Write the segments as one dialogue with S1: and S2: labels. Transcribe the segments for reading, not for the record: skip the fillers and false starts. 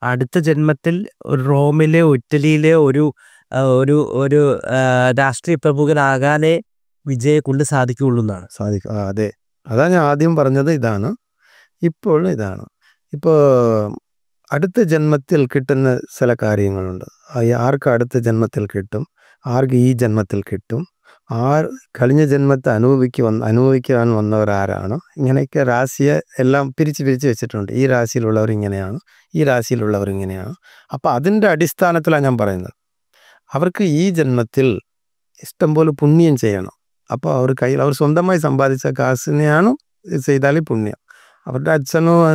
S1: അടുത്ത ജന്മത്തിൽ ഒരു റോമിലെയോ ഇറ്റലിയിലെയോ ഒരു ഒരു രാഷ്ട്രീയ പ്രമുഖനാകാനേ വിജയെ കൊണ്ട് സാധിക്കുകയുള്ളൂ എന്നാണ്.
S2: സാധിക്കും. അതെ, അതാ ഞാൻ ആദ്യം പറഞ്ഞത്. ഇതാണ് ഇപ്പോൾ. ഇപ്പോൾ അടുത്ത ജന്മത്തിൽ കിട്ടുന്ന ചില കാര്യങ്ങളുണ്ട്. ആർക്ക് അടുത്ത ജന്മത്തിൽ കിട്ടും, ആർക്ക് ഈ ജന്മത്തിൽ കിട്ടും, കഴിഞ്ഞ ജന്മത്തെ അനുഭവിക്കാൻ വന്നവർ ആരാണ്, ഇങ്ങനെയൊക്കെ രാശിയെ എല്ലാം പിരിച്ച് വെച്ചിട്ടുണ്ട്. ഈ രാശിയിലുള്ളവർ ഇങ്ങനെയാണ്, ഈ രാശിയിലുള്ളവർ ഇങ്ങനെയാണ്. അപ്പോൾ അതിൻ്റെ അടിസ്ഥാനത്തിലാണ് ഞാൻ പറയുന്നത്. അവർക്ക് ഈ ജന്മത്തിൽ ഇഷ്ടംപോലെ പുണ്യം ചെയ്യണം. അപ്പോൾ അവർ സ്വന്തമായി സമ്പാദിച്ച കാശിനെയാണ് ചെയ്താൽ പുണ്യം. അവരുടെ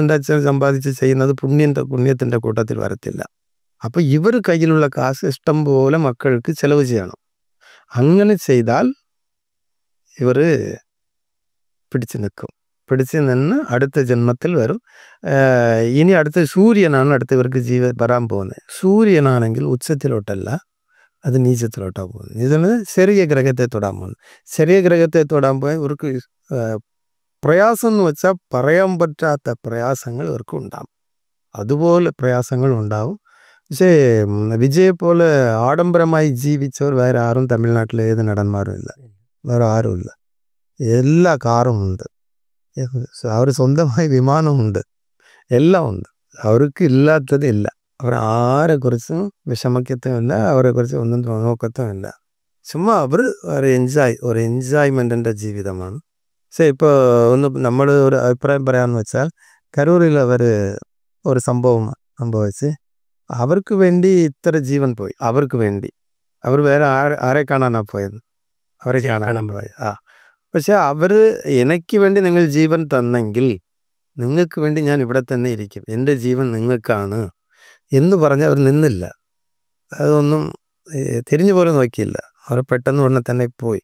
S2: എൻ്റെ അച്ഛൻ സമ്പാദിച്ച് ചെയ്യുന്നത് പുണ്യത്തിൻ്റെ കൂട്ടത്തിൽ വരത്തില്ല. അപ്പോൾ ഇവർ കയ്യിലുള്ള കാശ് ഇഷ്ടം പോലെ മക്കൾക്ക് ചെലവ് ചെയ്യണം. അങ്ങനെ ചെയ്താൽ ഇവർ പിടിച്ചു നിന്ന് അടുത്ത ജന്മത്തിൽ വരും. ഇനി അടുത്ത സൂര്യനാണ് ഇവർക്ക് വരാൻ പോകുന്നത്. സൂര്യനാണെങ്കിൽ ഉച്ചത്തിലോട്ടല്ല, അത് നീചത്തിലോട്ടാണ് പോകുന്നത്. ഇതിന് ചെറിയ ഗ്രഹത്തെ തൊടാൻ പോകുന്നത്. ചെറിയ ഗ്രഹത്തെ തൊടാൻ പോയാൽ ഇവർക്ക് പ്രയാസം എന്ന് വെച്ചാൽ പറയാൻ പറ്റാത്ത പ്രയാസങ്ങൾ ഇവർക്ക് ഉണ്ടാകും. അതുപോലെ പ്രയാസങ്ങൾ ഉണ്ടാവും. പക്ഷേ വിജയെ പോലെ ആഡംബരമായി ജീവിച്ചവർ വേറെ ആരും തമിഴ്നാട്ടിൽ ഏത് നടന്മാരും ഇല്ല, വേറെ ആരുമില്ല. എല്ലാ കാറും ഉണ്ട്, അവർ സ്വന്തമായി വിമാനമുണ്ട്, എല്ലാം ഉണ്ട്. അവർക്ക് ഇല്ലാത്തത് ഇല്ല. അവർ ആരെക്കുറിച്ചും വിഷമിക്കത്തുമില്ല, അവരെക്കുറിച്ച് ഒന്നും നോക്കത്തുമില്ല. ചുമ്മാ അവർ ഒരു എൻജോയ്മെൻറ്റിൻ്റെ ജീവിതമാണ്. പക്ഷേ ഇപ്പോൾ നമ്മൾ ഒരു അഭിപ്രായം പറയാമെന്ന് വെച്ചാൽ, കരൂരിൽ ഒരു സംഭവിച്ച് അവർക്ക് വേണ്ടി ഇത്ര ജീവൻ പോയി. അവർക്ക് വേണ്ടി അവർ വേറെ ആരെ കാണാനാണ് പോയത്? അവരെ കാണാൻ പോയത്. പക്ഷെ എനിക്ക് വേണ്ടി നിങ്ങൾ ജീവൻ തന്നെങ്കിൽ നിങ്ങൾക്ക് വേണ്ടി ഞാൻ ഇവിടെ തന്നെ ഇരിക്കും, എൻ്റെ ജീവൻ നിങ്ങൾക്കാണ് എന്ന് പറഞ്ഞ് അവർ നിന്നില്ല. അതൊന്നും തിരിഞ്ഞു പോലും നോക്കിയില്ല. അവർ പെട്ടെന്ന് ഉടനെ തന്നെ പോയി.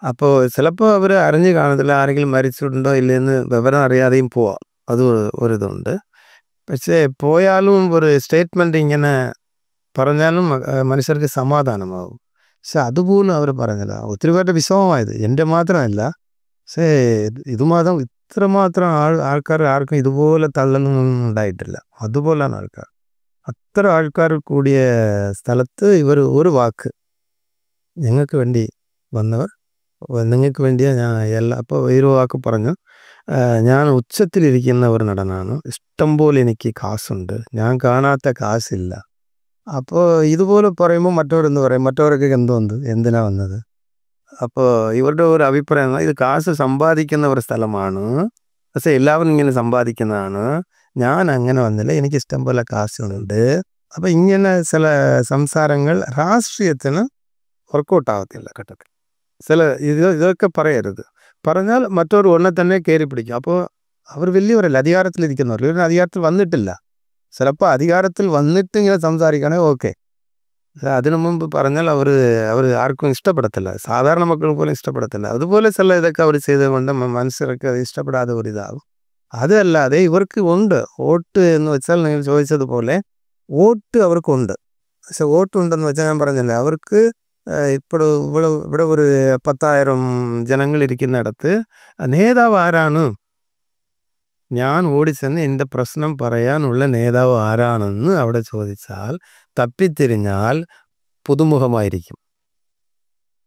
S2: അപ്പോൾ ചിലപ്പോൾ അവർ അറിഞ്ഞു കാണത്തില്ല, ആരെങ്കിലും മരിച്ചിട്ടുണ്ടോ ഇല്ലെന്ന് വിവരം അറിയാതെയും പോവാം. അത് ഒരിതുണ്ട്. പക്ഷേ പോയാലും ഒരു സ്റ്റേറ്റ്മെൻറ്റ് ഇങ്ങനെ പറഞ്ഞാലും മനുഷ്യർക്ക് സമാധാനമാകും. പക്ഷെ അതുപോലും അവർ പറഞ്ഞില്ല. ഒത്തിരി പേരുടെ വിഷമമായത്, എൻ്റെ മാത്രമല്ല. പക്ഷേ ഇതുമാത്രം ഇത്രമാത്രം ആൾക്കാർ ആർക്കും ഇതുപോലെ തള്ളലൊന്നും ഉണ്ടായിട്ടില്ല. അതുപോലെയാണ് ആൾക്കാർ. അത്ര ആൾക്കാർ കൂടിയ സ്ഥലത്ത് ഇവർ ഒരു വാക്ക്, ഞങ്ങൾക്ക് വേണ്ടി വന്നവർ, നിങ്ങൾക്ക് വേണ്ടിയാണ് ഞാൻ അപ്പോൾ ഒരു വാക്ക് പറഞ്ഞു, ഞാൻ ഉച്ചത്തിലിരിക്കുന്ന ഒരു നടനാണ്, ഇഷ്ടംപോലെ എനിക്ക് കാശുണ്ട്, ഞാൻ കാണാത്ത കാശില്ല. അപ്പോൾ ഇതുപോലെ പറയുമ്പോൾ മറ്റവരെന്ത് പറയും? മറ്റവർക്ക് എന്തിനാ വന്നത്? അപ്പോൾ ഇവരുടെ ഒരു അഭിപ്രായം, ഇത് കാശ് സമ്പാദിക്കുന്ന ഒരു സ്ഥലമാണ്, പക്ഷേ എല്ലാവരും ഇങ്ങനെ സമ്പാദിക്കുന്നതാണ്, ഞാൻ അങ്ങനെ വന്നില്ല, എനിക്ക് ഇഷ്ടം പോലെ കാശുണ്ട്. അപ്പോൾ ഇങ്ങനെ ചില സംസാരങ്ങൾ രാഷ്ട്രീയത്തിന് വർക്കൗട്ട് ആവത്തില്ല ഘട്ടത്തിൽ. ഇതൊക്കെ പറയരുത്. പറഞ്ഞാൽ മറ്റൊരു ഒന്നെ തന്നെ കയറി പിടിക്കും. അപ്പോൾ അവർ വലിയവരല്ല, അധികാരത്തിലിരിക്കുന്നവർ. ഇവർ അധികാരത്തിൽ വന്നിട്ടില്ല. ചിലപ്പോൾ അധികാരത്തിൽ വന്നിട്ട് ഇങ്ങനെ സംസാരിക്കുകയാണെങ്കിൽ ഓക്കെ. അതിനു മുമ്പ് പറഞ്ഞാൽ അവർ ആർക്കും ഇഷ്ടപ്പെടത്തില്ല, സാധാരണ മക്കൾ പോലും ഇഷ്ടപ്പെടത്തില്ല. അതുപോലെ ചില ഇതൊക്കെ അവർ ചെയ്തുകൊണ്ട് മനുഷ്യർക്ക് അത് ഇഷ്ടപ്പെടാതെ ഒരു ഇതാകും. അതല്ലാതെ ഇവർക്ക് ഉണ്ട് വോട്ട് എന്ന് വെച്ചാൽ, നിങ്ങൾ ചോദിച്ചതുപോലെ വോട്ട് അവർക്കുണ്ട്. പക്ഷെ വോട്ടുണ്ടെന്ന് വെച്ചാൽ ഞാൻ പറഞ്ഞില്ല, അവർക്ക് ഇപ്പോൾ ഇവിടെ ഒരു 10,000 ജനങ്ങൾ ഇരിക്കുന്നിടത്ത് നേതാവ് ആരാണ്, ഞാൻ ഓടിച്ചെന്ന് എൻ്റെ പ്രശ്നം പറയാനുള്ള നേതാവ് ആരാണെന്ന് അവിടെ ചോദിച്ചാൽ തപ്പിത്തിരിഞ്ഞാൽ പുതുമുഖമായിരിക്കും.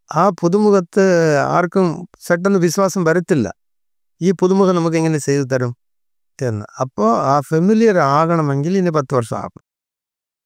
S2: ആ പുതുമുഖത്ത് ആർക്കും പെട്ടെന്ന് വിശ്വാസം വരത്തില്ല, ഈ പുതുമുഖം നമുക്ക് എങ്ങനെ ചെയ്തു തരും എന്ന്. അപ്പോൾ ആ ഫെമിലിയർ ആകണമെങ്കിൽ ഇനി 10 വർഷം ആകും.